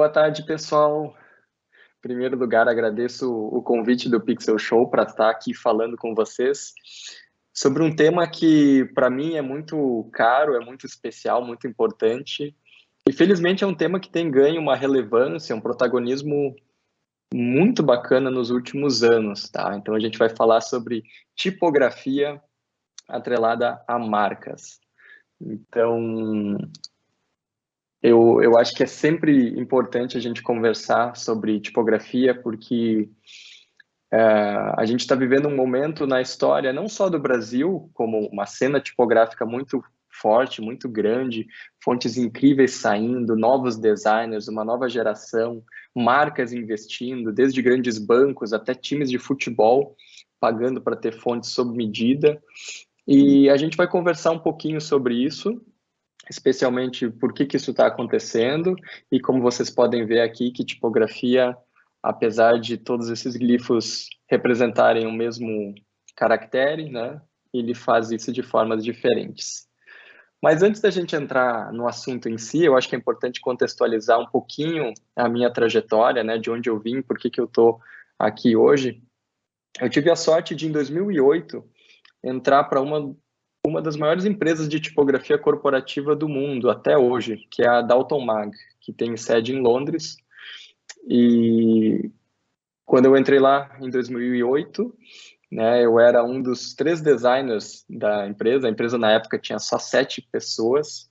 Boa tarde, pessoal. Em primeiro lugar, agradeço o convite do Pixel Show para estar aqui falando com vocês sobre um tema que, para mim, é muito caro, é muito especial, muito importante. E, felizmente, é um tema que tem ganho uma relevância, um protagonismo muito bacana nos últimos anos, tá? Então, a gente vai falar sobre tipografia atrelada a marcas. Então, eu acho que é sempre importante a gente conversar sobre tipografia, porque a gente está vivendo um momento na história, não só do Brasil, como uma cena tipográfica muito forte, muito grande, fontes incríveis saindo, novos designers, uma nova geração, marcas investindo, desde grandes bancos até times de futebol pagando para ter fontes sob medida. E a gente vai conversar um pouquinho sobre isso, especialmente por que isso está acontecendo e como vocês podem ver aqui que tipografia, apesar de todos esses glifos representarem o mesmo caractere, né, ele faz isso de formas diferentes. Mas antes da gente entrar no assunto em si, eu acho que é importante contextualizar um pouquinho a minha trajetória, né, de onde eu vim, por que eu estou aqui hoje. Eu tive a sorte de, em 2008, entrar para uma das maiores empresas de tipografia corporativa do mundo até hoje, que é a Dalton Mag, que tem sede em Londres. E quando eu entrei lá em 2008, né, eu era um dos 3 designers da empresa. A empresa na época tinha só 7 pessoas.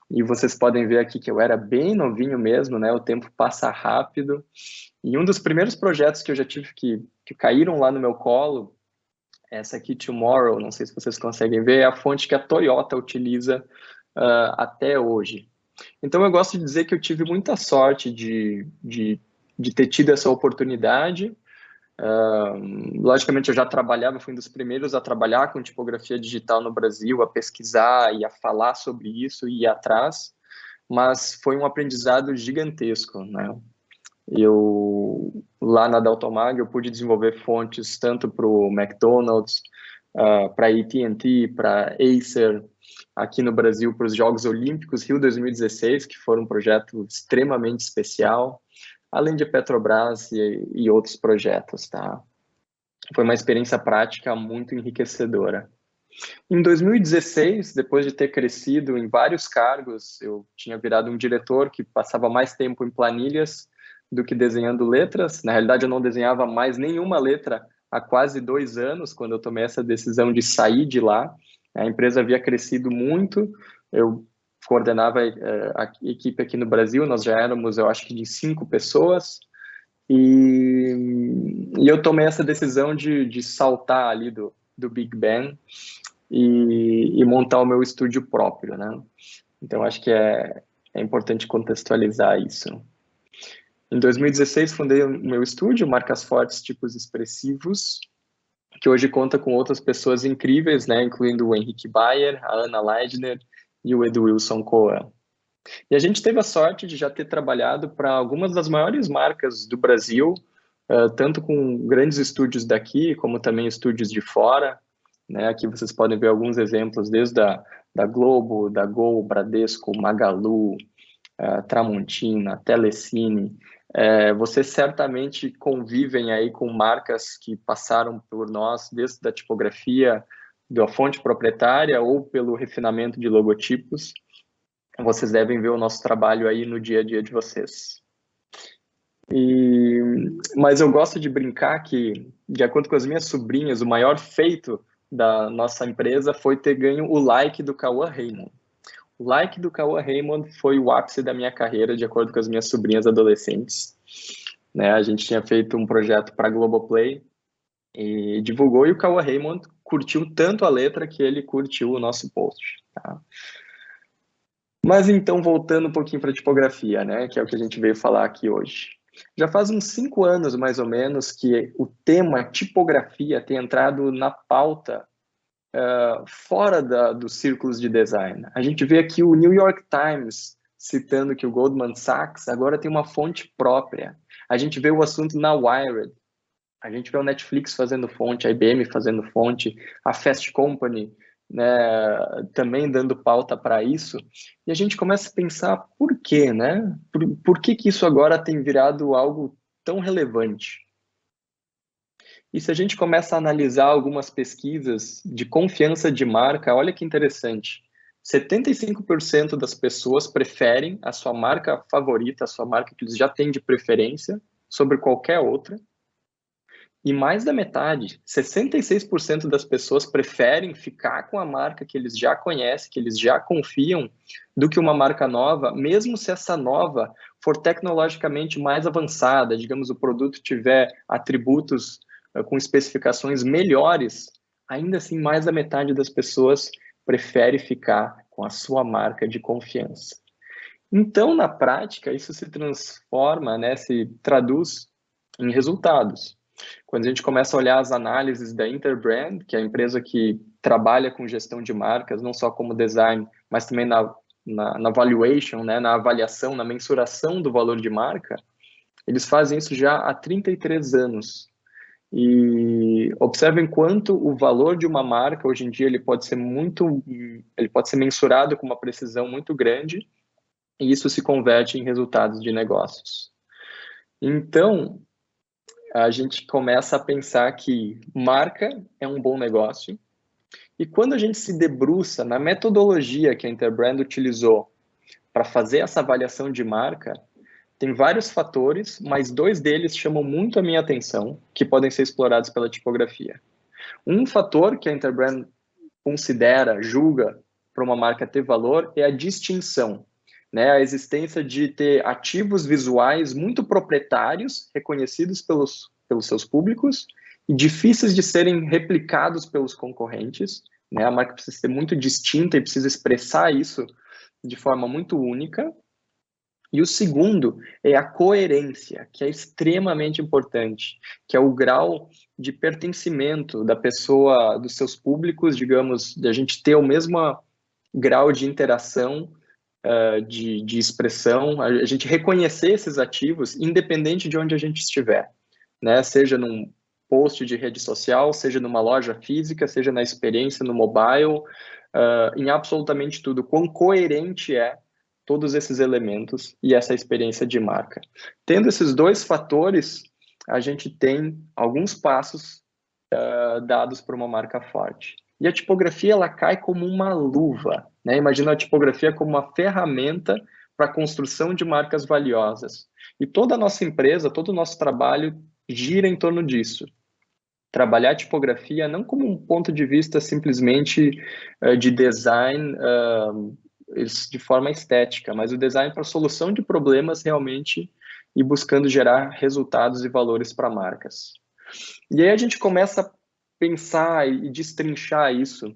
E vocês podem ver aqui que eu era bem novinho mesmo, né? O tempo passa rápido. E um dos primeiros projetos que eu já tive que caíram lá no meu colo, essa aqui, Tomorrow, não sei se vocês conseguem ver, é a fonte que a Toyota utiliza até hoje. Então, eu gosto de dizer que eu tive muita sorte de ter tido essa oportunidade. Logicamente, eu já trabalhava, fui um dos primeiros a trabalhar com tipografia digital no Brasil, a pesquisar e a falar sobre isso e ir atrás, mas foi um aprendizado gigantesco, né? Lá na Dalton Mag, eu pude desenvolver fontes tanto para o McDonald's, para a AT&T, para Acer, aqui no Brasil para os Jogos Olímpicos Rio 2016, que foram um projeto extremamente especial, além de Petrobras e outros projetos, tá? Foi uma experiência prática muito enriquecedora. Em 2016, depois de ter crescido em vários cargos, eu tinha virado um diretor que passava mais tempo em planilhas do que desenhando letras. Na realidade, eu não desenhava mais nenhuma letra há quase 2 anos, quando eu tomei essa decisão de sair de lá. A empresa havia crescido muito, eu coordenava a equipe aqui no Brasil, nós já éramos, eu acho que de 5 pessoas, e eu tomei essa decisão de saltar ali do Big Bang e montar o meu estúdio próprio, né? Então, acho que é importante contextualizar isso. Em 2016, fundei o meu estúdio, Marcas Fortes, Tipos Expressivos, que hoje conta com outras pessoas incríveis, né? Incluindo o Henrique Bayer, a Ana Leidner e o Edu Wilson Coan. E a gente teve a sorte de já ter trabalhado para algumas das maiores marcas do Brasil, tanto com grandes estúdios daqui, como também estúdios de fora, né? Aqui vocês podem ver alguns exemplos, desde da Globo, da Gol, Bradesco, Magalu, Tramontina, Telecine. Vocês certamente convivem aí com marcas que passaram por nós, desde a tipografia, da fonte proprietária ou pelo refinamento de logotipos. Vocês devem ver o nosso trabalho aí no dia a dia de vocês. Mas eu gosto de brincar que, de acordo com as minhas sobrinhas, o maior feito da nossa empresa foi ter ganho o like do Cauã Raymond. O like do Cauã Raymond foi o ápice da minha carreira, de acordo com as minhas sobrinhas adolescentes. Né? A gente tinha feito um projeto para a Globoplay e divulgou, e o Cauã Raymond curtiu tanto a letra que ele curtiu o nosso post. Tá? Mas então, voltando um pouquinho para a tipografia, né, que é o que a gente veio falar aqui hoje. Já faz uns 5 anos, mais ou menos, que o tema tipografia tem entrado na pauta fora dos círculos de design. A gente vê aqui o New York Times citando que o Goldman Sachs agora tem uma fonte própria. A gente vê o assunto na Wired. A gente vê o Netflix fazendo fonte, a IBM fazendo fonte, a Fast Company né, também dando pauta para isso, e a gente começa a pensar por quê, né? Por que que isso agora tem virado algo tão relevante? E se a gente começa a analisar algumas pesquisas de confiança de marca, olha que interessante. 75% das pessoas preferem a sua marca favorita, a sua marca que eles já têm de preferência, sobre qualquer outra. E mais da metade, 66% das pessoas preferem ficar com a marca que eles já conhecem, que eles já confiam, do que uma marca nova, mesmo se essa nova for tecnologicamente mais avançada, digamos, o produto tiver atributos com especificações melhores, ainda assim mais da metade das pessoas prefere ficar com a sua marca de confiança. Então, na prática, isso se transforma, né, se traduz em resultados. Quando a gente começa a olhar as análises da Interbrand, que é a empresa que trabalha com gestão de marcas, não só como design, mas também na valuation, né, na avaliação, na mensuração do valor de marca, eles fazem isso já há 33 anos. E observem quanto o valor de uma marca, hoje em dia, ele pode ser mensurado com uma precisão muito grande, e isso se converte em resultados de negócios. Então, a gente começa a pensar que marca é um bom negócio, e quando a gente se debruça na metodologia que a Interbrand utilizou para fazer essa avaliação de marca, tem vários fatores, mas dois deles chamam muito a minha atenção, que podem ser explorados pela tipografia. Um fator que a Interbrand considera, julga para uma marca ter valor é a distinção, né? A existência de ter ativos visuais muito proprietários, reconhecidos pelos seus públicos e difíceis de serem replicados pelos concorrentes, né? A marca precisa ser muito distinta e precisa expressar isso de forma muito única. E o segundo é a coerência, que é extremamente importante, que é o grau de pertencimento da pessoa, dos seus públicos, digamos, de a gente ter o mesmo grau de interação, de expressão, a gente reconhecer esses ativos, independente de onde a gente estiver, né? Seja num post de rede social, seja numa loja física, seja na experiência no mobile, em absolutamente tudo, quão coerente é todos esses elementos e essa experiência de marca. Tendo esses dois fatores, a gente tem alguns passos dados para uma marca forte. E a tipografia, ela cai como uma luva, né? Imagina a tipografia como uma ferramenta para a construção de marcas valiosas. E toda a nossa empresa, todo o nosso trabalho gira em torno disso. Trabalhar a tipografia não como um ponto de vista simplesmente de design de forma estética, mas o design para solução de problemas realmente e buscando gerar resultados e valores para marcas. E aí a gente começa a pensar e destrinchar isso.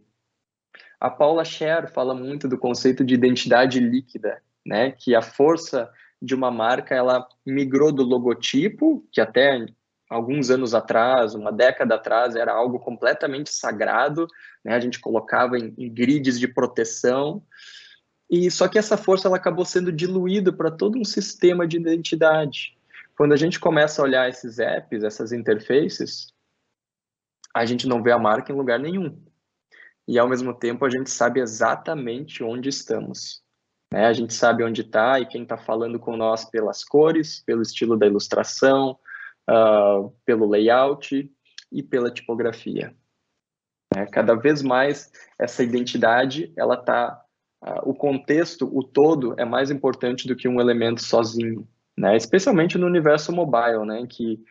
A Paula Scher fala muito do conceito de identidade líquida, né? Que a força de uma marca, ela migrou do logotipo, que até alguns anos atrás, uma década atrás, era algo completamente sagrado, né? A gente colocava em grids de proteção, e só que essa força ela acabou sendo diluída para todo um sistema de identidade. Quando a gente começa a olhar esses apps, essas interfaces, a gente não vê a marca em lugar nenhum. E, ao mesmo tempo, a gente sabe exatamente onde estamos, né? A gente sabe onde está e quem está falando com nós pelas cores, pelo estilo da ilustração, pelo layout e pela tipografia, né? Cada vez mais, essa identidade, ela está... o contexto, o todo, é mais importante do que um elemento sozinho, né? Especialmente no universo mobile, né? Que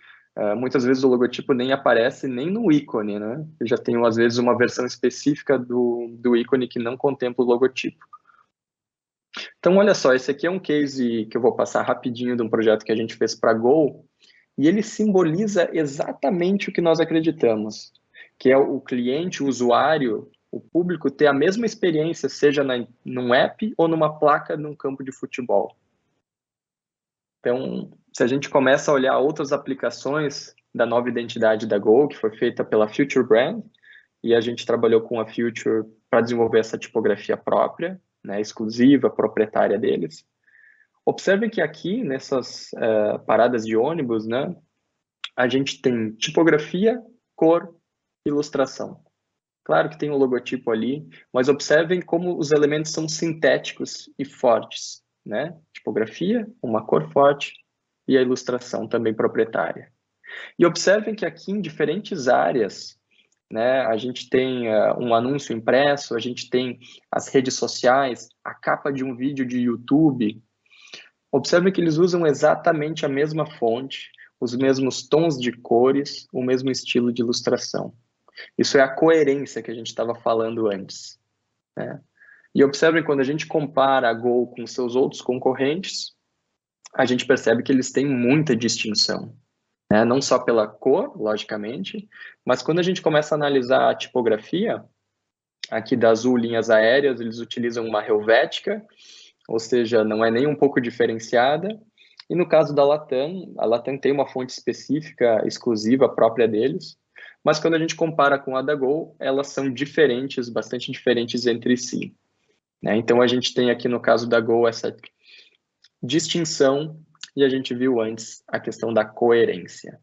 muitas vezes o logotipo nem aparece nem no ícone, né? Eu já tenho, às vezes, uma versão específica do ícone que não contempla o logotipo. Então, olha só, esse aqui é um case que eu vou passar rapidinho de um projeto que a gente fez para a Gol, e ele simboliza exatamente o que nós acreditamos, que é o cliente, o usuário, o público ter a mesma experiência, seja num app ou numa placa num campo de futebol. Então, se a gente começa a olhar outras aplicações da nova identidade da Gol, que foi feita pela Future Brand, e a gente trabalhou com a Future para desenvolver essa tipografia própria, né, exclusiva, proprietária deles. Observe que aqui, nessas paradas de ônibus, né, a gente tem tipografia, cor, ilustração. Claro que tem o logotipo ali, mas observem como os elementos são sintéticos e fortes, né? Tipografia, uma cor forte e a ilustração também proprietária. E observem que aqui em diferentes áreas, né, a gente tem um anúncio impresso, a gente tem as redes sociais, a capa de um vídeo de YouTube. Observem que eles usam exatamente a mesma fonte, os mesmos tons de cores, o mesmo estilo de ilustração. Isso é a coerência que a gente estava falando antes, né? E observem, quando a gente compara a Gol com seus outros concorrentes, a gente percebe que eles têm muita distinção, né? Não só pela cor, logicamente, mas quando a gente começa a analisar a tipografia, aqui da Azul Linhas Aéreas, eles utilizam uma helvética, ou seja, não é nem um pouco diferenciada. E no caso da Latam, a Latam tem uma fonte específica, exclusiva, própria deles, mas quando a gente compara com a da Gol, elas são diferentes, bastante diferentes entre si, né? Então a gente tem aqui no caso da Gol essa distinção, e a gente viu antes a questão da coerência.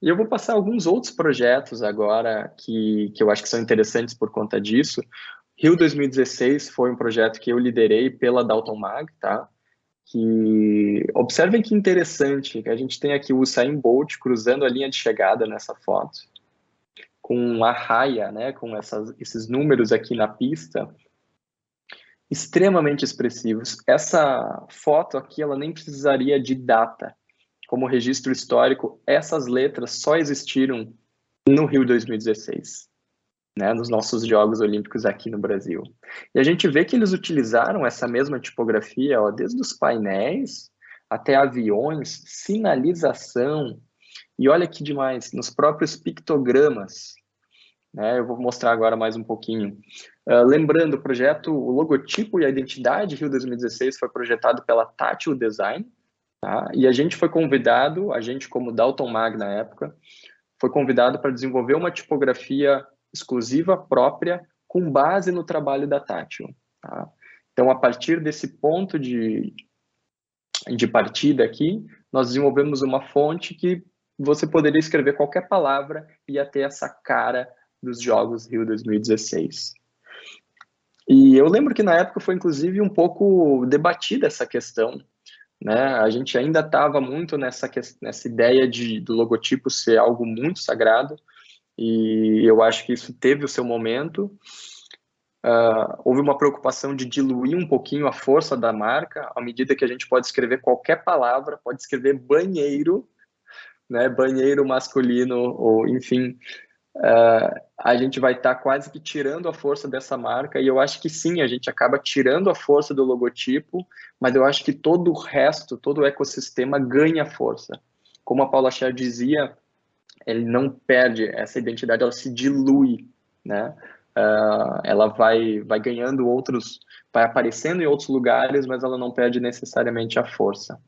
E eu vou passar alguns outros projetos agora que eu acho que são interessantes por conta disso. Rio 2016 foi um projeto que eu liderei pela Dalton Mag, tá? Que observem que interessante, que a gente tem aqui o Usain Bolt cruzando a linha de chegada nessa foto, com a raia, né, com esses números aqui na pista, extremamente expressivos. Essa foto aqui, ela nem precisaria de data. Como registro histórico, essas letras só existiram no Rio 2016, né, nos nossos Jogos Olímpicos aqui no Brasil. E a gente vê que eles utilizaram essa mesma tipografia, ó, desde os painéis até aviões, sinalização, e olha que demais, nos próprios pictogramas, né? Eu vou mostrar agora mais um pouquinho. Lembrando, o projeto, o logotipo e a identidade Rio 2016 foi projetado pela Tátil Design, tá? E a gente foi convidado, a gente como Dalton Mag na época, foi convidado para desenvolver uma tipografia exclusiva, própria, com base no trabalho da Tátil, tá? Então, a partir desse ponto de partida aqui, nós desenvolvemos uma fonte que você poderia escrever qualquer palavra e ia ter essa cara dos Jogos Rio 2016. E eu lembro que na época foi inclusive um pouco debatida essa questão, né? A gente ainda estava muito nessa ideia do logotipo ser algo muito sagrado, e eu acho que isso teve o seu momento. Houve uma preocupação de diluir um pouquinho a força da marca, à medida que a gente pode escrever qualquer palavra, pode escrever banheiro, né? Banheiro masculino, ou enfim, a gente vai estar quase que tirando a força dessa marca, e eu acho que sim, a gente acaba tirando a força do logotipo, mas eu acho que todo o resto, todo o ecossistema ganha força. Como a Paula Scher dizia, ele não perde essa identidade, ela se dilui, né? Ela vai ganhando outros, vai aparecendo em outros lugares, mas ela não perde necessariamente a força.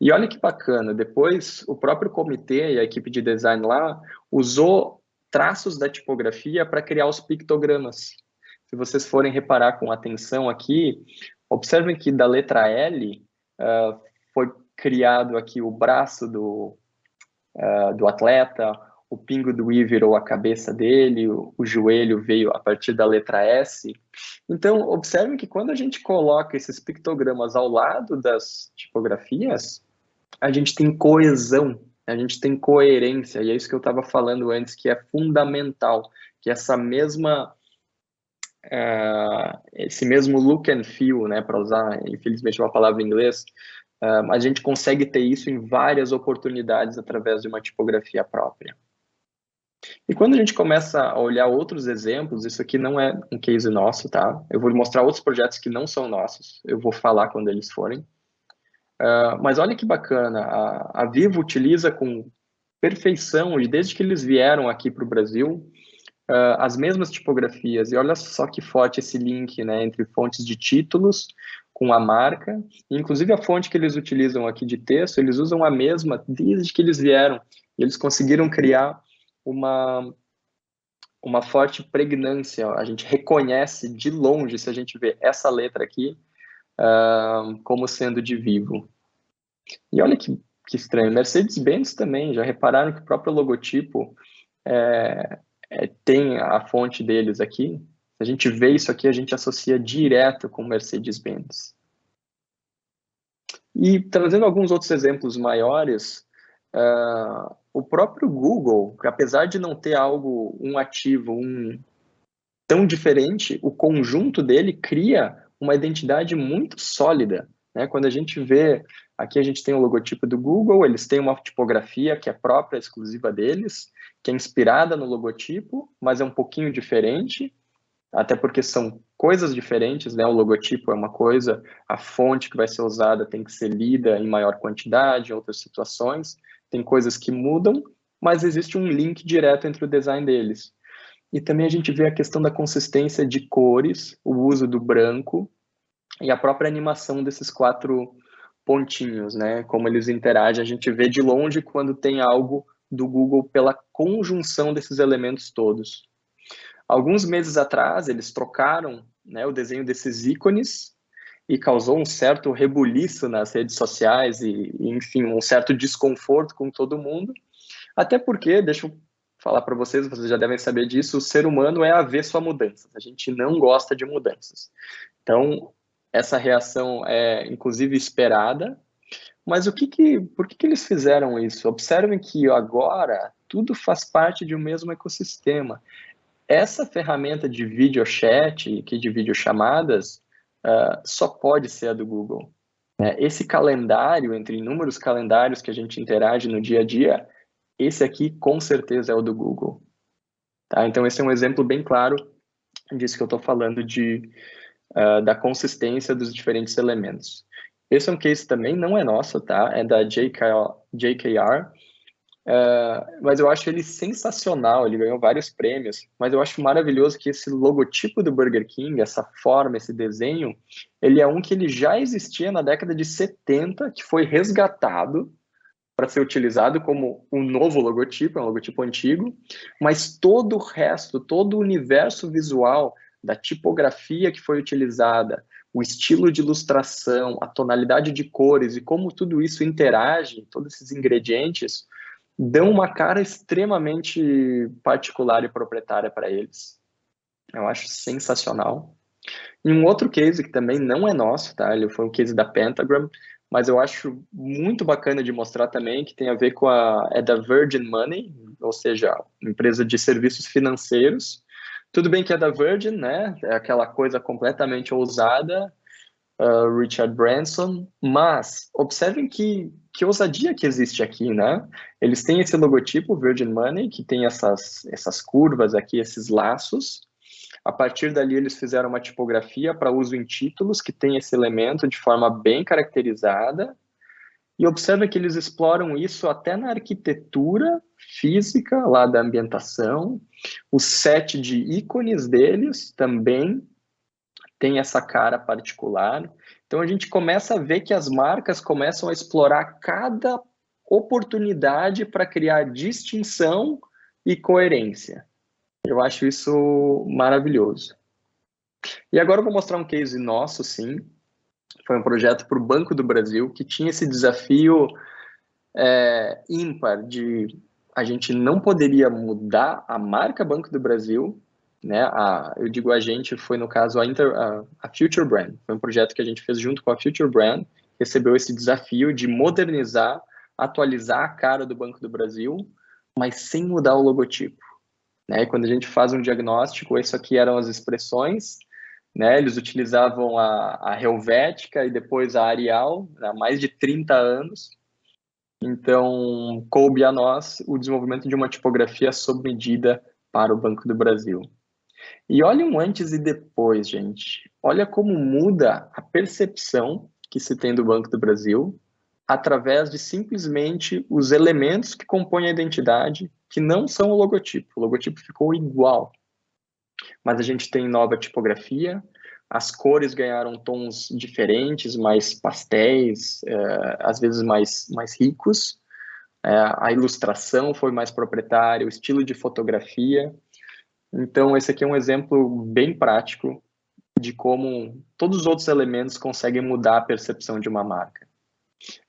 E olha que bacana, depois o próprio comitê e a equipe de design lá usou traços da tipografia para criar os pictogramas. Se vocês forem reparar com atenção aqui, observem que da letra L foi criado aqui o braço do atleta, o pingo do I virou a cabeça dele, o joelho veio a partir da letra S. Então, observem que quando a gente coloca esses pictogramas ao lado das tipografias, a gente tem coesão, a gente tem coerência, e é isso que eu estava falando antes, que é fundamental, que esse mesmo look and feel, né, para usar, infelizmente, uma palavra em inglês, a gente consegue ter isso em várias oportunidades através de uma tipografia própria. E quando a gente começa a olhar outros exemplos, isso aqui não é um case nosso, tá? Eu vou mostrar outros projetos que não são nossos, eu vou falar quando eles forem. Mas olha que bacana, a Vivo utiliza com perfeição, e desde que eles vieram aqui para o Brasil, as mesmas tipografias. E olha só que forte esse link, né, entre fontes de títulos com a marca, e inclusive a fonte que eles utilizam aqui de texto, eles usam a mesma desde que eles vieram, e eles conseguiram criar uma forte pregnância. A gente reconhece de longe, se a gente vê essa letra aqui, como sendo de Vivo. E olha que estranho, Mercedes-Benz também, já repararam que o próprio logotipo tem a fonte deles aqui, se a gente vê isso aqui, a gente associa direto com Mercedes-Benz. E trazendo alguns outros exemplos maiores, o próprio Google, apesar de não ter algo, um ativo, tão diferente, o conjunto dele cria uma identidade muito sólida, né? Quando a gente vê, aqui a gente tem o logotipo do Google, eles têm uma tipografia que é própria, exclusiva deles, que é inspirada no logotipo, mas é um pouquinho diferente, até porque são coisas diferentes, né? O logotipo é uma coisa, a fonte que vai ser usada tem que ser lida em maior quantidade, em outras situações, tem coisas que mudam, mas existe um link direto entre o design deles. E também a gente vê a questão da consistência de cores, o uso do branco e a própria animação desses 4 pontinhos, né? Como eles interagem, a gente vê de longe quando tem algo do Google pela conjunção desses elementos todos. Alguns meses atrás, eles trocaram, né, o desenho desses ícones e causou um certo rebuliço nas redes sociais enfim, um certo desconforto com todo mundo. Até porque, deixa eu falar para vocês já devem saber disso, o ser humano é avesso a mudanças. A gente não gosta de mudanças. Então, essa reação é, inclusive, esperada. Mas por que eles fizeram isso? Observem que agora tudo faz parte de um mesmo ecossistema. Essa ferramenta de video chat, que de videochamadas, só pode ser a do Google. Esse calendário, entre inúmeros calendários que a gente interage no dia a dia, esse aqui com certeza é o do Google. Tá? Então esse é um exemplo bem claro disso que eu estou falando, da consistência dos diferentes elementos. Esse é um case também, não é nosso, tá? É da JKR, mas eu acho ele sensacional, ele ganhou vários prêmios, mas eu acho maravilhoso que esse logotipo do Burger King, essa forma, esse desenho, ele é um que ele já existia na década de 70, que foi resgatado para ser utilizado como um novo logotipo, é um logotipo antigo, mas todo o resto, todo o universo visual da tipografia que foi utilizada, o estilo de ilustração, a tonalidade de cores e como tudo isso interage, todos esses ingredientes, dão uma cara extremamente particular e proprietária para eles. Eu acho sensacional. E um outro case que também não é nosso, tá? Ele foi um case da Pentagram, mas eu acho muito bacana de mostrar também, que tem a ver com é da Virgin Money, ou seja, empresa de serviços financeiros. Tudo bem que é da Virgin, né? É aquela coisa completamente ousada, Richard Branson, mas observem que ousadia que existe aqui, né? Eles têm esse logotipo Virgin Money, que tem essas curvas aqui, esses laços. A partir dali, eles fizeram uma tipografia para uso em títulos, que tem esse elemento de forma bem caracterizada. E observa que eles exploram isso até na arquitetura física, lá da ambientação. O set de ícones deles também tem essa cara particular. Então, a gente começa a ver que as marcas começam a explorar cada oportunidade para criar distinção e coerência. Eu acho isso maravilhoso. E agora eu vou mostrar um case nosso, sim. Foi um projeto para o Banco do Brasil, que tinha esse desafio ímpar de a gente não poderia mudar a marca Banco do Brasil, né? Eu digo a gente, foi no caso a Future Brand. Foi um projeto que a gente fez junto com a Future Brand, recebeu esse desafio de modernizar, atualizar a cara do Banco do Brasil, mas sem mudar o logotipo. Né? E quando a gente faz um diagnóstico, isso aqui eram as expressões, né? Eles utilizavam a Helvética e depois a Arial, há mais de 30 anos. Então, coube a nós o desenvolvimento de uma tipografia sob medida para o Banco do Brasil. E olha um antes e depois, gente. Olha como muda a percepção que se tem do Banco do Brasil através de simplesmente os elementos que compõem a identidade, que não são o logotipo. O logotipo ficou igual, mas a gente tem nova tipografia, as cores ganharam tons diferentes, mais pastéis, às vezes mais ricos, a ilustração foi mais proprietária, o estilo de fotografia. Então, esse aqui é um exemplo bem prático de como todos os outros elementos conseguem mudar a percepção de uma marca.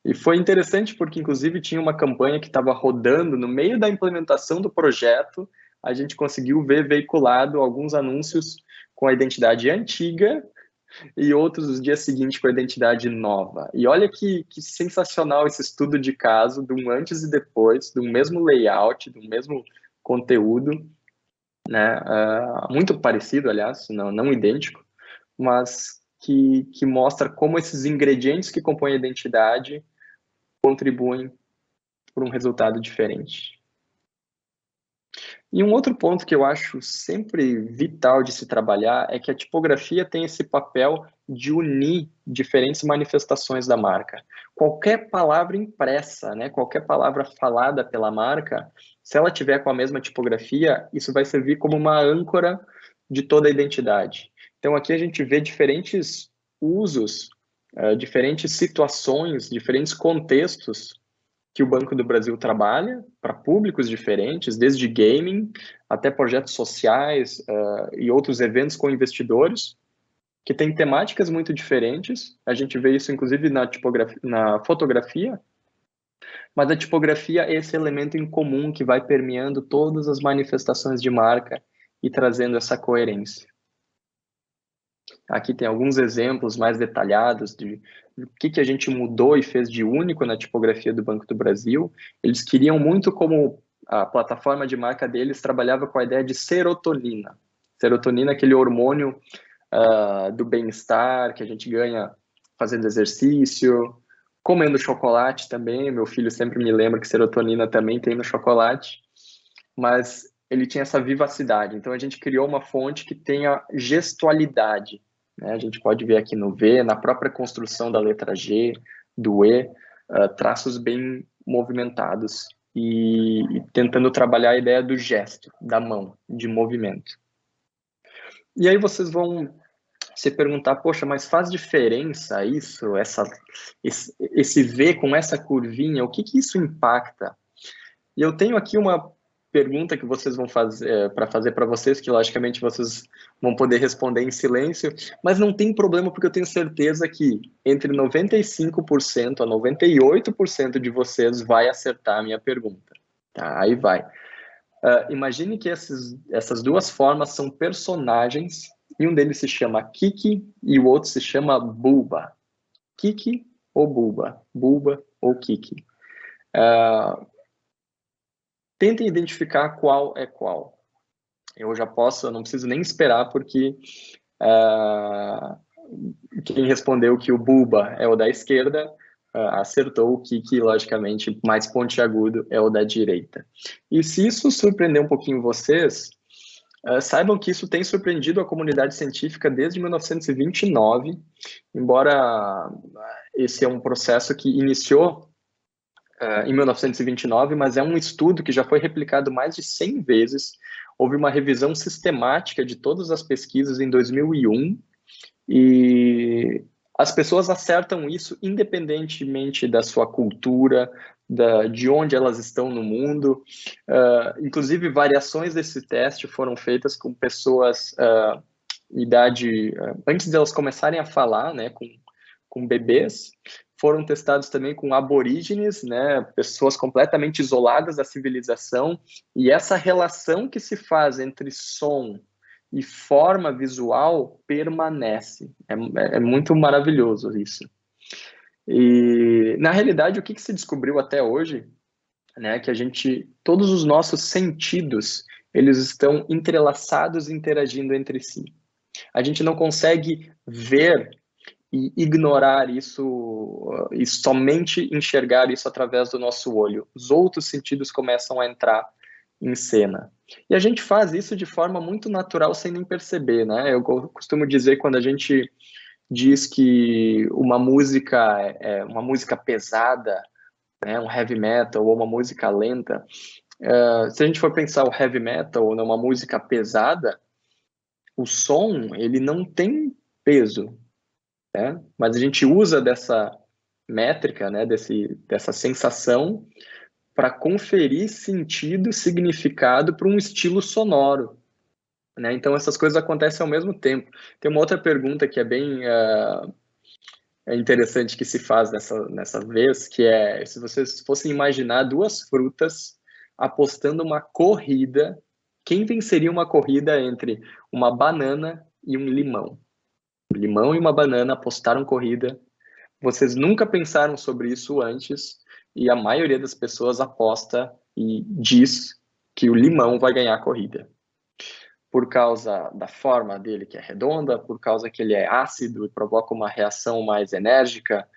E foi interessante porque, inclusive, tinha uma campanha que estava rodando no meio da implementação do projeto, a gente conseguiu ver veiculado alguns anúncios com a identidade antiga e outros os dias seguintes com a identidade nova. E olha que sensacional esse estudo de caso, de um antes e depois, do mesmo layout, do mesmo conteúdo, né? Muito parecido, aliás, não idêntico, mas que mostra como esses ingredientes que compõem a identidade contribuem para um resultado diferente. E um outro ponto que eu acho sempre vital de se trabalhar é que a tipografia tem esse papel de unir diferentes manifestações da marca. Qualquer palavra impressa, né, qualquer palavra falada pela marca, se ela tiver com a mesma tipografia, isso vai servir como uma âncora de toda a identidade. Então aqui a gente vê diferentes usos, diferentes situações, diferentes contextos que o Banco do Brasil trabalha para públicos diferentes, desde gaming até projetos sociais e outros eventos com investidores, que têm temáticas muito diferentes. A gente vê isso, inclusive, na fotografia, mas a tipografia é esse elemento em comum que vai permeando todas as manifestações de marca e trazendo essa coerência. Aqui tem alguns exemplos mais detalhados de o que a gente mudou e fez de único na tipografia do Banco do Brasil. Eles queriam muito, como a plataforma de marca deles trabalhava com a ideia de serotonina. Serotonina é aquele hormônio do bem-estar que a gente ganha fazendo exercício, comendo chocolate também. Meu filho sempre me lembra que serotonina também tem no chocolate, mas ele tinha essa vivacidade. Então a gente criou uma fonte que tenha gestualidade, né? A gente pode ver aqui no V, na própria construção da letra G, do E, traços bem movimentados e tentando trabalhar a ideia do gesto, da mão, de movimento. E aí vocês vão se perguntar, poxa, mas faz diferença isso, esse V com essa curvinha, o que isso impacta? E eu tenho aqui uma pergunta que vocês vão fazer para vocês, que logicamente vocês vão poder responder em silêncio, mas não tem problema porque eu tenho certeza que entre 95% a 98% de vocês vai acertar a minha pergunta. Tá, aí vai. Imagine que essas duas formas são personagens e um deles se chama Kiki e o outro se chama Buba. Kiki ou Buba? Buba ou Kiki? Tentem identificar qual é qual. Eu não preciso nem esperar, porque quem respondeu que o Buba é o da esquerda, acertou. O Kiki, logicamente, mais pontiagudo, é o da direita. E se isso surpreender um pouquinho vocês, saibam que isso tem surpreendido a comunidade científica desde 1929, embora esse é um processo que iniciou em 1929, mas é um estudo que já foi replicado mais de 100 vezes. Houve uma revisão sistemática de todas as pesquisas em 2001 e as pessoas acertam isso independentemente da sua cultura, de onde elas estão no mundo. Inclusive, variações desse teste foram feitas com pessoas antes de elas começarem a falar, né, com bebês. Foram testados também com aborígenes, né, pessoas completamente isoladas da civilização, e essa relação que se faz entre som e forma visual permanece. É muito maravilhoso isso. E, na realidade, o que se descobriu até hoje, né, que todos os nossos sentidos, eles estão entrelaçados, interagindo entre si. A gente não consegue ver e ignorar isso e somente enxergar isso através do nosso olho. Os outros sentidos começam a entrar em cena. E a gente faz isso de forma muito natural, sem nem perceber, né? Eu costumo dizer, quando a gente diz que uma música é uma música pesada, né, um heavy metal, ou uma música lenta, se a gente for pensar o heavy metal ou numa música pesada, o som, ele não tem peso, né? Mas a gente usa dessa métrica, né, dessa sensação, para conferir sentido, significado para um estilo sonoro, né? Então essas coisas acontecem ao mesmo tempo. Tem uma outra pergunta que é bem interessante que se faz nessa vez, que é: se vocês fossem imaginar duas frutas apostando uma corrida Quem venceria uma corrida entre uma banana e um limão? Um limão e uma banana apostaram corrida. Vocês nunca pensaram sobre isso antes e a maioria das pessoas aposta e diz que o limão vai ganhar a corrida. Por causa da forma dele, que é redonda, por causa que ele é ácido e provoca uma reação mais enérgica,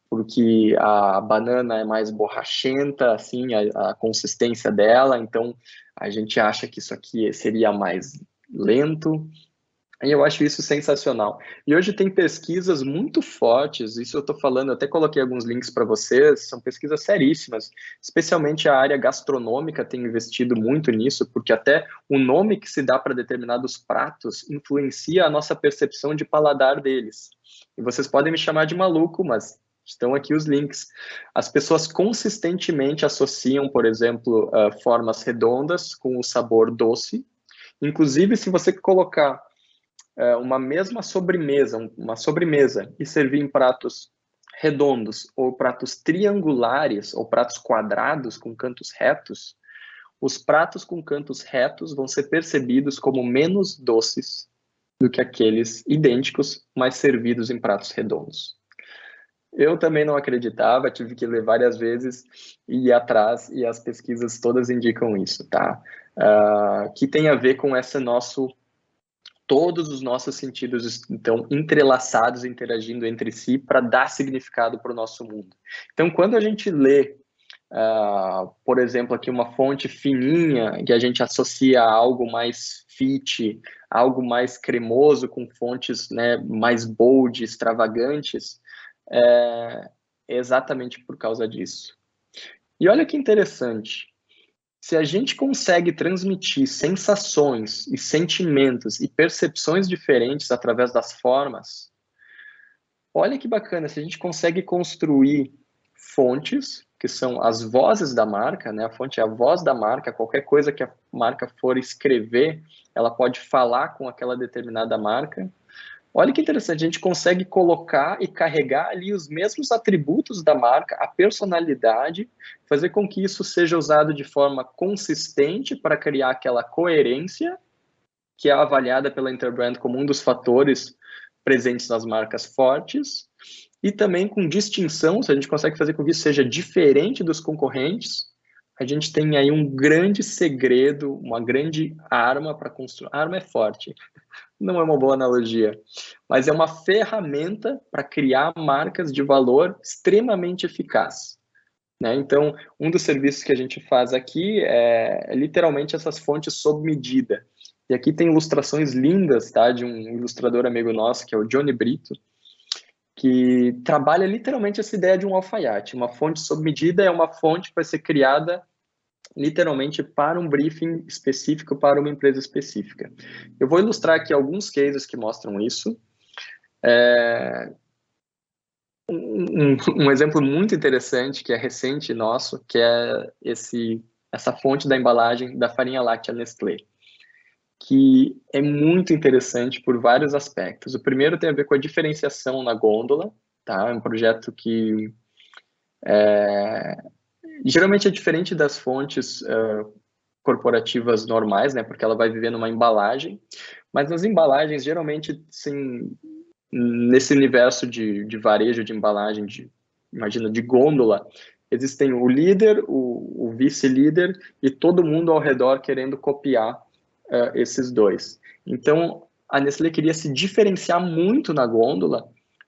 porque a banana é mais borrachenta, assim, a consistência dela, então a gente acha que isso aqui seria mais lento. E eu acho isso sensacional. E hoje tem pesquisas muito fortes, isso eu estou falando, eu até coloquei alguns links para vocês, são pesquisas seríssimas, especialmente a área gastronômica tem investido muito nisso, porque até o nome que se dá para determinados pratos influencia a nossa percepção de paladar deles. E vocês podem me chamar de maluco, mas estão aqui os links. As pessoas consistentemente associam, por exemplo, formas redondas com o sabor doce. Inclusive, se você colocar uma mesma sobremesa, uma sobremesa, e servir em pratos redondos ou pratos triangulares ou pratos quadrados com cantos retos, os pratos com cantos retos vão ser percebidos como menos doces do que aqueles idênticos, mas servidos em pratos redondos. Eu também não acreditava, tive que ler várias vezes e ir atrás, e as pesquisas todas indicam isso, tá? Que tem a ver com esse nosso todos os nossos sentidos estão entrelaçados, interagindo entre si para dar significado para o nosso mundo. Então, quando a gente lê, por exemplo, aqui uma fonte fininha, que a gente associa a algo mais fit, algo mais cremoso, com fontes, né, mais bold, extravagantes, é exatamente por causa disso. E olha que interessante, se a gente consegue transmitir sensações e sentimentos e percepções diferentes através das formas, olha que bacana, se a gente consegue construir fontes, que são as vozes da marca, né? A fonte é a voz da marca, qualquer coisa que a marca for escrever, ela pode falar com aquela determinada marca. Olha que interessante, a gente consegue colocar e carregar ali os mesmos atributos da marca, a personalidade, fazer com que isso seja usado de forma consistente para criar aquela coerência, que é avaliada pela Interbrand como um dos fatores presentes nas marcas fortes, e também com distinção, se a gente consegue fazer com que isso seja diferente dos concorrentes, a gente tem aí um grande segredo, uma grande arma para construir. Arma é forte, não é uma boa analogia, mas é uma ferramenta para criar marcas de valor extremamente eficaz, né? Então, um dos serviços que a gente faz aqui é literalmente essas fontes sob medida. E aqui tem ilustrações lindas, tá, de um ilustrador amigo nosso, que é o Johnny Brito, que trabalha literalmente essa ideia de um alfaiate. Uma fonte sob medida é uma fonte que vai ser criada literalmente para um briefing específico, para uma empresa específica. Eu vou ilustrar aqui alguns cases que mostram isso. Um exemplo muito interessante, que é recente nosso, que é essa fonte da embalagem da farinha láctea Nestlé, que é muito interessante por vários aspectos. O primeiro tem a ver com a diferenciação na gôndola, tá? É um projeto que geralmente é diferente das fontes corporativas normais, né? Porque ela vai viver numa embalagem, mas nas embalagens, geralmente, sim, nesse universo de varejo, de embalagem, imagina, de gôndola, existem o líder, o vice-líder e todo mundo ao redor querendo copiar esses dois. Então, a Nestlé queria se diferenciar muito na gôndola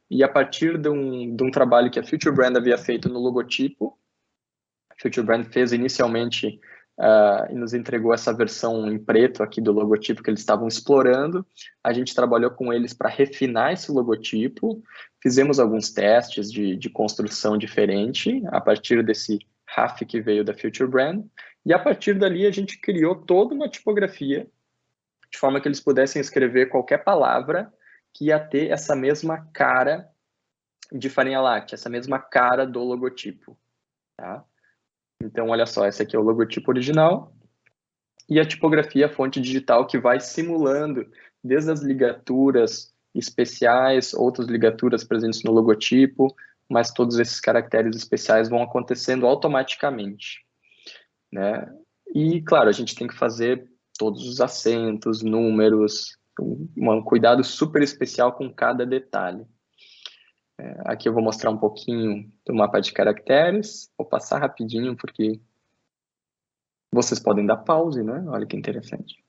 e a partir de um trabalho que a Future Brand havia feito no logotipo, a Future Brand fez inicialmente e nos entregou essa versão em preto aqui do logotipo que eles estavam explorando. A gente trabalhou com eles para refinar esse logotipo, fizemos alguns testes de construção diferente a partir desse RAF que veio da Future Brand, e a partir dali a gente criou toda uma tipografia de forma que eles pudessem escrever qualquer palavra que ia ter essa mesma cara de farinha láctea, essa mesma cara do logotipo, tá? Então, olha só, esse aqui é o logotipo original e a tipografia, a fonte digital, que vai simulando desde as ligaturas especiais, outras ligaturas presentes no logotipo, mas todos esses caracteres especiais vão acontecendo automaticamente, né? E, claro, a gente tem que fazer todos os acentos, números, um cuidado super especial com cada detalhe. Aqui eu vou mostrar um pouquinho do mapa de caracteres, vou passar rapidinho porque vocês podem dar pause, né? Olha que interessante.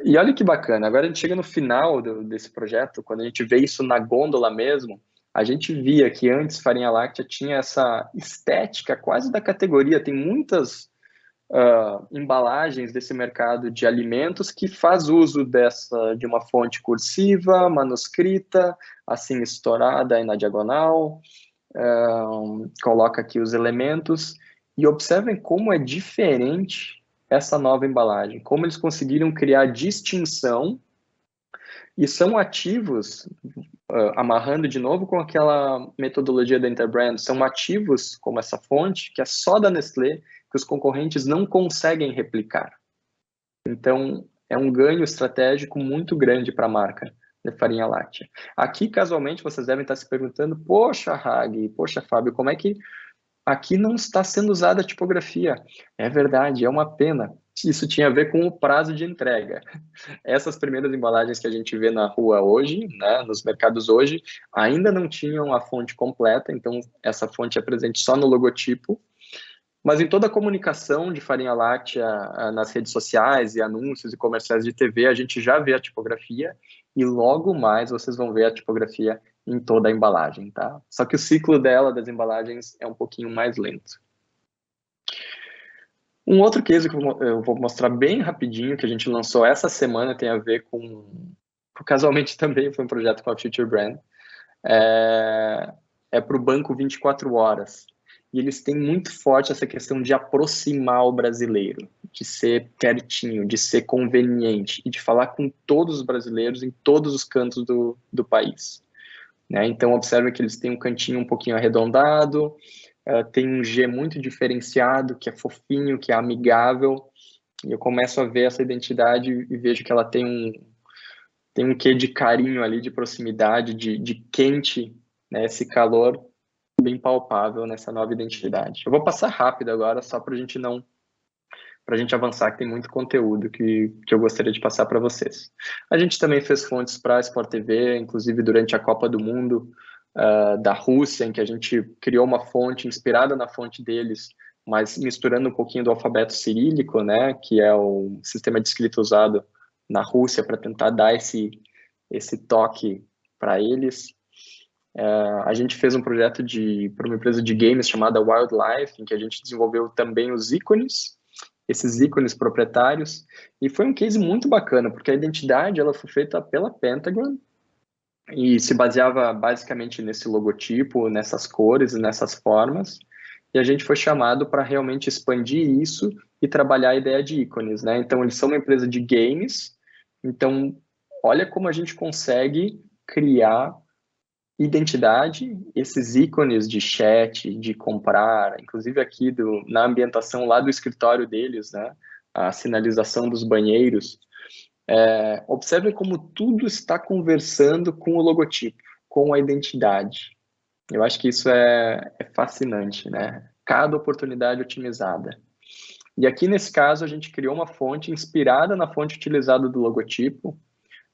E olha que bacana, agora a gente chega no final desse projeto, quando a gente vê isso na gôndola mesmo, a gente via que antes Farinha Láctea tinha essa estética quase da categoria, tem muitas embalagens desse mercado de alimentos que faz uso de uma fonte cursiva, manuscrita, assim estourada aí na diagonal, coloca aqui os elementos e observem como é diferente essa nova embalagem, como eles conseguiram criar distinção e são ativos, amarrando de novo com aquela metodologia da Interbrand, são ativos como essa fonte, que é só da Nestlé, que os concorrentes não conseguem replicar. Então, é um ganho estratégico muito grande para a marca de Farinha Láctea. Aqui, casualmente, vocês devem estar se perguntando, poxa, Hag, poxa, Fábio, como é que aqui não está sendo usada a tipografia? É verdade, é uma pena. Isso tinha a ver com o prazo de entrega. Essas primeiras embalagens que a gente vê na rua hoje, né, nos mercados hoje, ainda não tinham a fonte completa, então essa fonte é presente só no logotipo, mas em toda a comunicação de Farinha Láctea nas redes sociais e anúncios e comerciais de TV, a gente já vê a tipografia e logo mais vocês vão ver a tipografia em toda a embalagem, tá? Só que o ciclo dela, das embalagens, é um pouquinho mais lento. Um outro case que eu vou mostrar bem rapidinho, que a gente lançou essa semana, tem a ver com... Casualmente também foi um projeto com a Future Brand. É para o Banco 24 Horas. E eles têm muito forte essa questão de aproximar o brasileiro, de ser pertinho, de ser conveniente e de falar com todos os brasileiros em todos os cantos do país. Né? Então, observe que eles têm um cantinho um pouquinho arredondado, tem um G muito diferenciado, que é fofinho, que é amigável, e eu começo a ver essa identidade e vejo que ela tem um quê de carinho ali, de proximidade, de quente, né? Esse calor bem palpável nessa nova identidade. Eu vou passar rápido agora, só para a gente avançar, que tem muito conteúdo que eu gostaria de passar para vocês. A gente também fez fontes para a Sport TV, inclusive durante a Copa do Mundo da Rússia, em que a gente criou uma fonte inspirada na fonte deles, mas misturando um pouquinho do alfabeto cirílico, né, que é o sistema de escrita usado na Rússia para tentar dar esse toque para eles. A gente fez um projeto para uma empresa de games chamada Wildlife, em que a gente desenvolveu também os ícones, esses ícones proprietários, e foi um case muito bacana, porque a identidade ela foi feita pela Pentagon e se baseava basicamente nesse logotipo, nessas cores e nessas formas, e a gente foi chamado para realmente expandir isso e trabalhar a ideia de ícones, né? Então, eles são uma empresa de games, então, olha como a gente consegue criar identidade, esses ícones de chat, de comprar, inclusive aqui na ambientação lá do escritório deles, né? A sinalização dos banheiros. Observe como tudo está conversando com o logotipo, com a identidade. Eu acho que isso é fascinante, né? Cada oportunidade otimizada. E aqui, nesse caso, a gente criou uma fonte inspirada na fonte utilizada do logotipo,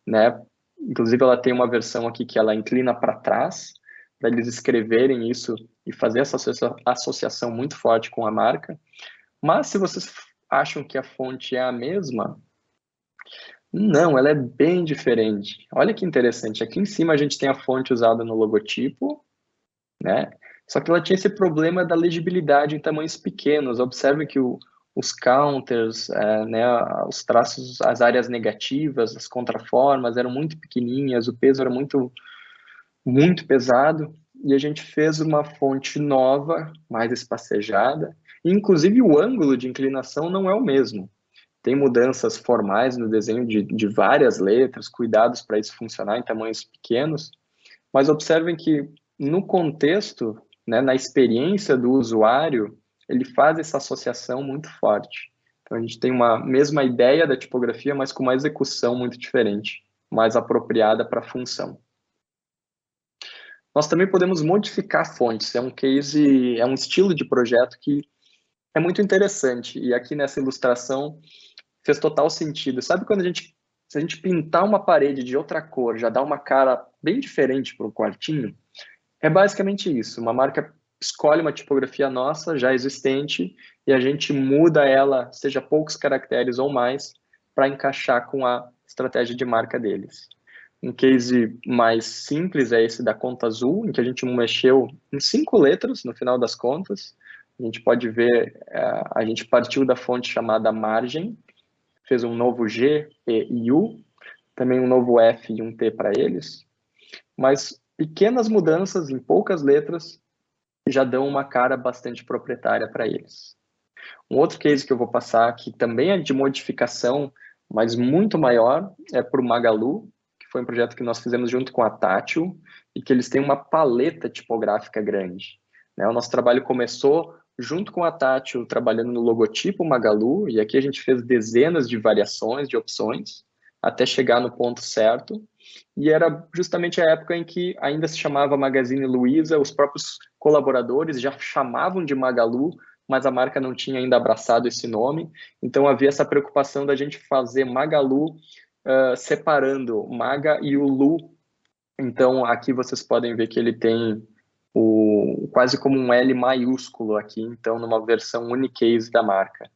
né? Inclusive, ela tem uma versão aqui que ela inclina para trás, para eles escreverem isso e fazer essa associação muito forte com a marca. Mas, se vocês acham que a fonte é a mesma, não, ela é bem diferente. Olha que interessante. Aqui em cima a gente tem a fonte usada no logotipo, né? Só que ela tinha esse problema da legibilidade em tamanhos pequenos. Observe que os counters, né, os traços, as áreas negativas, as contraformas eram muito pequenininhas, o peso era muito, muito pesado, e a gente fez uma fonte nova, mais espacejada, e inclusive o ângulo de inclinação não é o mesmo. Tem mudanças formais no desenho de várias letras, cuidados para isso funcionar em tamanhos pequenos, mas observem que no contexto, né, na experiência do usuário, ele faz essa associação muito forte. Então a gente tem uma mesma ideia da tipografia, mas com uma execução muito diferente, mais apropriada para a função. Nós também podemos modificar fontes, é um case, é um estilo de projeto que é muito interessante. E aqui nessa ilustração fez total sentido. Sabe quando se a gente pintar uma parede de outra cor, já dá uma cara bem diferente para o quartinho? É basicamente isso. Uma marca escolhe uma tipografia nossa, já existente, e a gente muda ela, seja poucos caracteres ou mais, para encaixar com a estratégia de marca deles. Um case mais simples é esse da Conta Azul, em que a gente mexeu em 5 letras, no final das contas. A gente pode ver, a gente partiu da fonte chamada margem, fez um novo G, E e U, também um novo F e um T para eles, mas pequenas mudanças em poucas letras já dão uma cara bastante proprietária para eles. Um outro case que eu vou passar, que também é de modificação, mas muito maior, é para o Magalu, que foi um projeto que nós fizemos junto com a Tátil, e que eles têm uma paleta tipográfica grande. Né? O nosso trabalho começou junto com a Tátil, trabalhando no logotipo Magalu, e aqui a gente fez dezenas de variações, de opções, até chegar no ponto certo. E era justamente a época em que ainda se chamava Magazine Luiza, os próprios colaboradores já chamavam de Magalu, mas a marca não tinha ainda abraçado esse nome. Então havia essa preocupação da gente fazer Magalu separando o Maga e o Lu. Então aqui vocês podem ver que ele tem quase como um L maiúsculo aqui, então numa versão unicase da marca.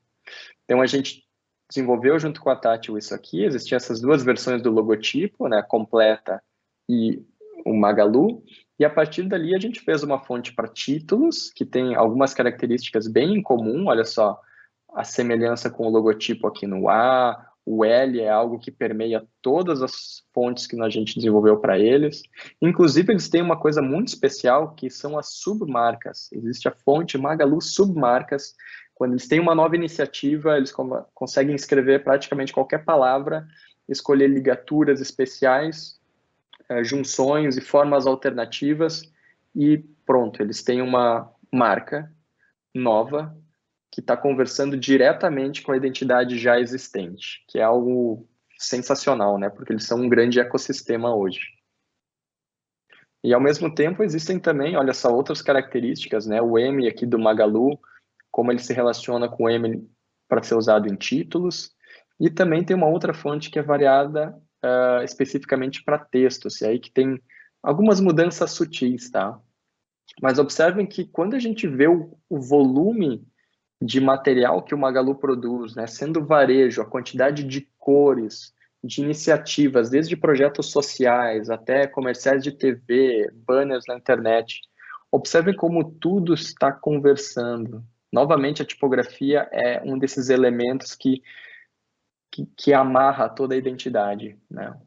Então a gente desenvolveu junto com a Tátil isso aqui, existiam essas duas versões do logotipo, né, completa e o Magalu, e a partir dali a gente fez uma fonte para títulos, que tem algumas características bem em comum, olha só, a semelhança com o logotipo aqui no A, o L é algo que permeia todas as fontes que a gente desenvolveu para eles. Inclusive, eles têm uma coisa muito especial, que são as submarcas. Existe a fonte Magalu Submarcas. Quando eles têm uma nova iniciativa, eles conseguem escrever praticamente qualquer palavra, escolher ligaturas especiais, junções e formas alternativas, e pronto, eles têm uma marca nova que está conversando diretamente com a identidade já existente, que é algo sensacional, né? Porque eles são um grande ecossistema hoje. E ao mesmo tempo existem também, olha só, outras características, né? O M aqui do Magalu, como ele se relaciona com o M para ser usado em títulos, e também tem uma outra fonte que é variada especificamente para textos, e aí que tem algumas mudanças sutis, tá? Mas observem que quando a gente vê o volume de material que o Magalu produz, né, sendo varejo, a quantidade de cores, de iniciativas, desde projetos sociais até comerciais de TV, banners na internet. Observem como tudo está conversando. Novamente, a tipografia é um desses elementos que amarra toda a identidade, né?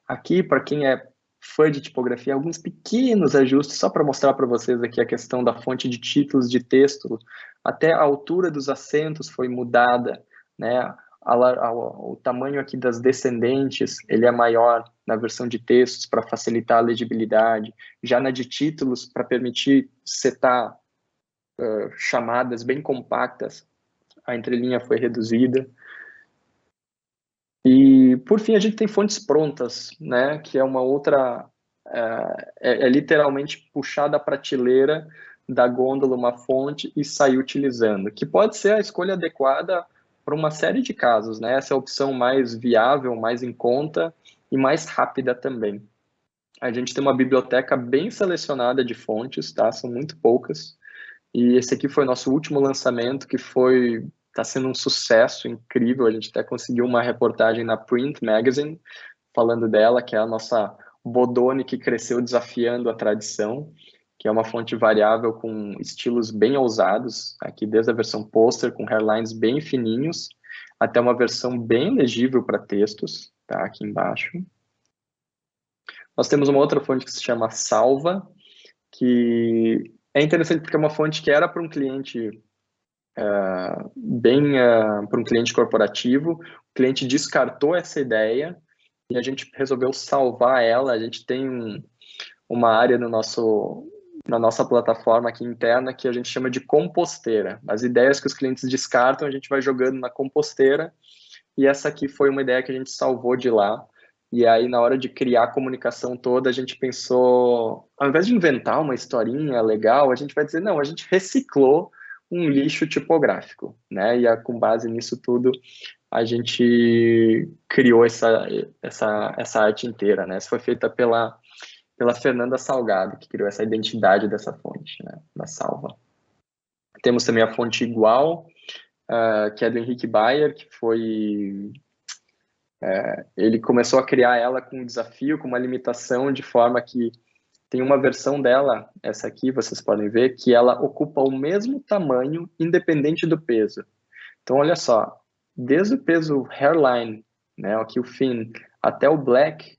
Aqui, para quem é fã de tipografia, alguns pequenos ajustes, só para mostrar para vocês aqui a questão da fonte de títulos de texto, até a altura dos acentos foi mudada, né? O tamanho aqui das descendentes, ele é maior na versão de textos para facilitar a legibilidade, já na de títulos, para permitir setar chamadas bem compactas, a entrelinha foi reduzida. E, por fim, a gente tem fontes prontas, né? Que é uma outra... É literalmente puxar da prateleira da gôndola uma fonte e sair utilizando, que pode ser a escolha adequada para uma série de casos, né? Essa é a opção mais viável, mais em conta e mais rápida também. A gente tem uma biblioteca bem selecionada de fontes, tá? São muito poucas. E esse aqui foi o nosso último lançamento, que está sendo um sucesso incrível. A gente até conseguiu uma reportagem na Print Magazine falando dela, que é a nossa Bodoni que cresceu desafiando a tradição, que é uma fonte variável com estilos bem ousados, aqui desde a versão poster com hairlines bem fininhos, até uma versão bem legível para textos, tá aqui embaixo. Nós temos uma outra fonte que se chama Salva, que é interessante porque é uma fonte que era para um cliente para um cliente corporativo, o cliente descartou essa ideia e a gente resolveu salvar ela. A gente tem uma área na nossa plataforma aqui interna que a gente chama de composteira. As ideias que os clientes descartam, a gente vai jogando na composteira, e essa aqui foi uma ideia que a gente salvou de lá. E aí, na hora de criar a comunicação toda, a gente pensou, ao invés de inventar uma historinha legal, a gente vai dizer, não, a gente reciclou um lixo tipográfico, né? E com base nisso tudo, a gente criou essa arte inteira, né? Isso foi feita pela Fernanda Salgado, que criou essa identidade dessa fonte, né? Da Salva. Temos também a fonte igual, que é do Henrique Bayer, que foi... ele começou a criar ela com um desafio, com uma limitação, de forma que tem uma versão dela, essa aqui, vocês podem ver, que ela ocupa o mesmo tamanho, independente do peso. Então, olha só, desde o peso hairline, né, aqui o thin, até o black,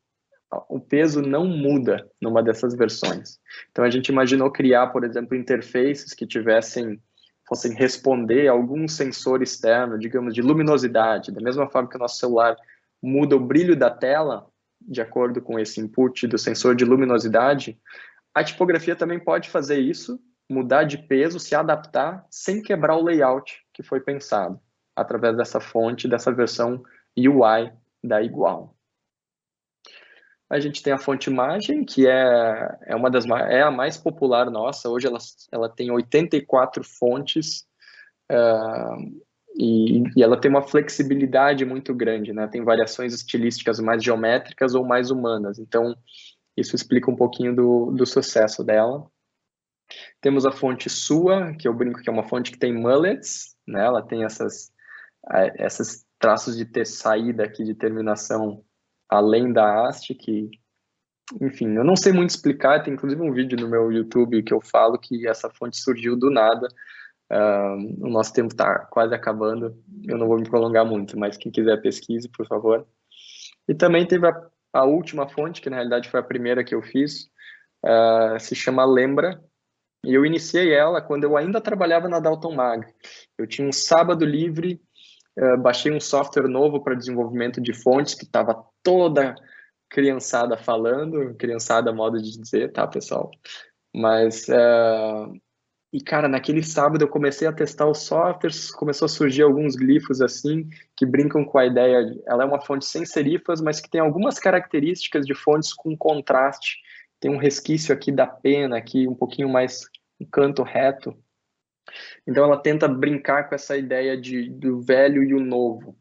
o peso não muda numa dessas versões. Então, a gente imaginou criar, por exemplo, interfaces que fossem responder a algum sensor externo, digamos, de luminosidade, da mesma forma que o nosso celular muda o brilho da tela, de acordo com esse input do sensor de luminosidade, a tipografia também pode fazer isso, mudar de peso, se adaptar, sem quebrar o layout que foi pensado, através dessa fonte, dessa versão UI da Igual. A gente tem a fonte imagem, que é a mais popular nossa. Hoje ela tem 84 fontes, e ela tem uma flexibilidade muito grande, né? Tem variações estilísticas mais geométricas ou mais humanas. Então, isso explica um pouquinho do sucesso dela. Temos a fonte Sua, que eu brinco que é uma fonte que tem mullets, né? Ela tem esses traços de ter saída aqui, de terminação além da haste, que, enfim, eu não sei muito explicar. Tem inclusive um vídeo no meu YouTube que eu falo que essa fonte surgiu do nada. O nosso tempo está quase acabando, eu não vou me prolongar muito, mas quem quiser pesquise, por favor. E também teve a última fonte, que na realidade foi a primeira que eu fiz, se chama Lembra, e eu iniciei ela quando eu ainda trabalhava na Dalton Mag. Eu tinha um sábado livre, baixei um software novo para desenvolvimento de fontes, que estava toda criançada falando, criançada modo de dizer, tá, pessoal? Mas... E, cara, naquele sábado eu comecei a testar os softwares, começou a surgir alguns glifos assim, que brincam com a ideia. Ela é uma fonte sem serifas, mas que tem algumas características de fontes com contraste. Tem um resquício aqui da pena, aqui um pouquinho mais um canto reto. Então ela tenta brincar com essa ideia do velho e o novo.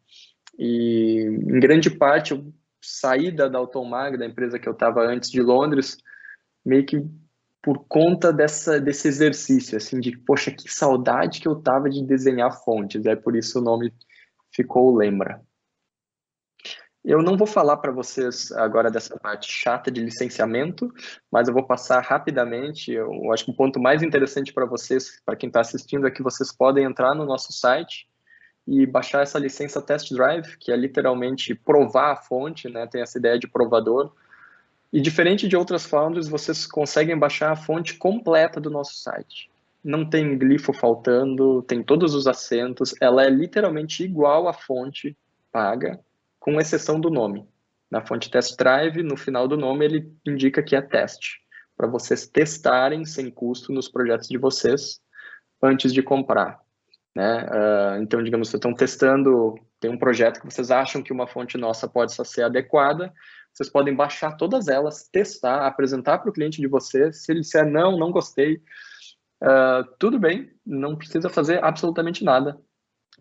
E, em grande parte, eu saí da Dalton Mag, da empresa que eu estava antes de Londres, meio que por conta desse exercício, assim, de, poxa, que saudade que eu tava de desenhar fontes, por isso o nome ficou Lembra. Eu não vou falar para vocês agora dessa parte chata de licenciamento, mas eu vou passar rapidamente. Eu acho que o ponto mais interessante para vocês, para quem está assistindo, é que vocês podem entrar no nosso site e baixar essa licença Test Drive, que é literalmente provar a fonte, né? Tem essa ideia de provador. E diferente de outras foundries, vocês conseguem baixar a fonte completa do nosso site. Não tem glifo faltando, tem todos os acentos, ela é literalmente igual à fonte paga, com exceção do nome. Na fonte Test Drive, no final do nome, ele indica que é teste, para vocês testarem sem custo nos projetos de vocês antes de comprar, né? Então, digamos, vocês estão testando, tem um projeto que vocês acham que uma fonte nossa pode ser adequada, vocês podem baixar todas elas, testar, apresentar para o cliente de vocês. Se ele disser não gostei, tudo bem, não precisa fazer absolutamente nada.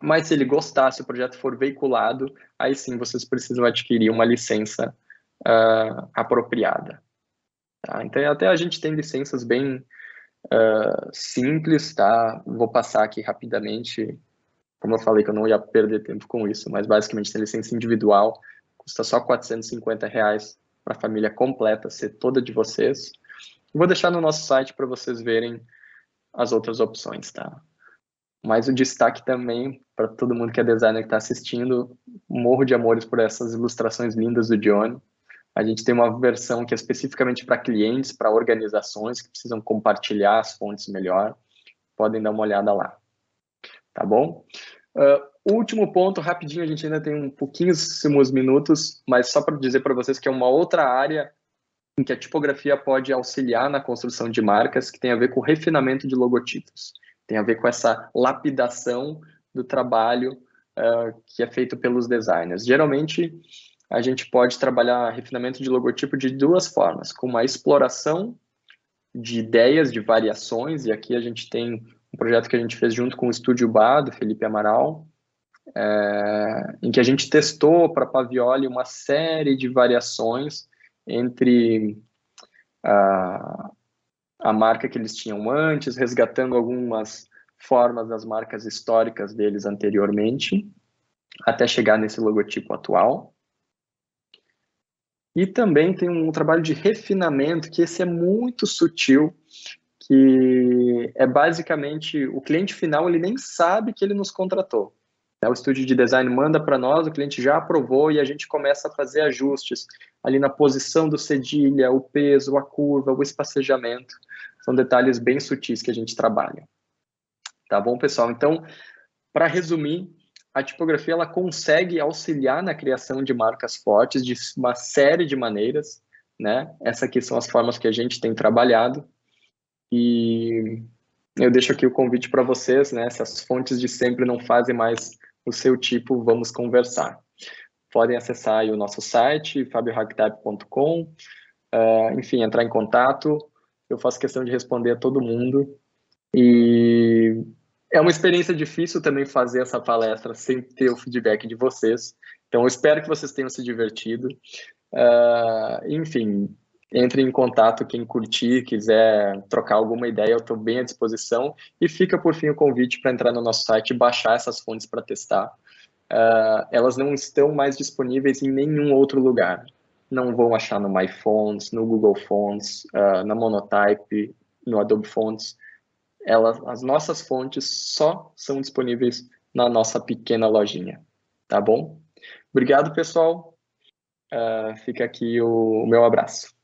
Mas se ele gostar, se o projeto for veiculado, aí sim vocês precisam adquirir uma licença apropriada. Tá? Então, até a gente tem licenças bem simples, tá? Vou passar aqui rapidamente. Como eu falei que eu não ia perder tempo com isso, mas basicamente tem licença individual, custa só R$450 para a família completa ser toda de vocês. Vou deixar no nosso site para vocês verem as outras opções, tá? Mas o destaque também, para todo mundo que é designer que está assistindo, morro de amores por essas ilustrações lindas do Johnny. A gente tem uma versão que é especificamente para clientes, para organizações que precisam compartilhar as fontes melhor. Podem dar uma olhada lá. Tá bom? Último ponto, rapidinho, a gente ainda tem um pouquíssimos minutos, mas só para dizer para vocês que é uma outra área em que a tipografia pode auxiliar na construção de marcas, que tem a ver com o refinamento de logotipos. Tem a ver com essa lapidação do trabalho que é feito pelos designers. Geralmente, a gente pode trabalhar refinamento de logotipo de duas formas, com uma exploração de ideias, de variações, e aqui a gente tem um projeto que a gente fez junto com o Estúdio Bar, do Felipe Amaral, em que a gente testou para Pavioli uma série de variações entre a marca que eles tinham antes, resgatando algumas formas das marcas históricas deles anteriormente, até chegar nesse logotipo atual. E também tem um trabalho de refinamento, que esse é muito sutil, que é basicamente o cliente final, ele nem sabe que ele nos contratou. O estúdio de design manda para nós, o cliente já aprovou e a gente começa a fazer ajustes ali na posição do cedilha, o peso, a curva, o espacejamento. São detalhes bem sutis que a gente trabalha. Tá bom, pessoal? Então, para resumir, a tipografia ela consegue auxiliar na criação de marcas fortes de uma série de maneiras, né? Essas aqui são as formas que a gente tem trabalhado. E eu deixo aqui o convite para vocês, né? Se as fontes de sempre não fazem mais o seu tipo, vamos conversar. Podem acessar aí o nosso site, fabiohacktype.com, enfim, entrar em contato. Eu faço questão de responder a todo mundo. E é uma experiência difícil também fazer essa palestra sem ter o feedback de vocês. Então, eu espero que vocês tenham se divertido. Enfim, entre em contato quem curtir, quiser trocar alguma ideia, eu estou bem à disposição. E fica, por fim, o convite para entrar no nosso site e baixar essas fontes para testar. Elas não estão mais disponíveis em nenhum outro lugar. Não vão achar no MyFonts, no Google Fonts, na Monotype, no Adobe Fonts. As nossas fontes só são disponíveis na nossa pequena lojinha, tá bom? Obrigado, pessoal. Fica aqui o meu abraço.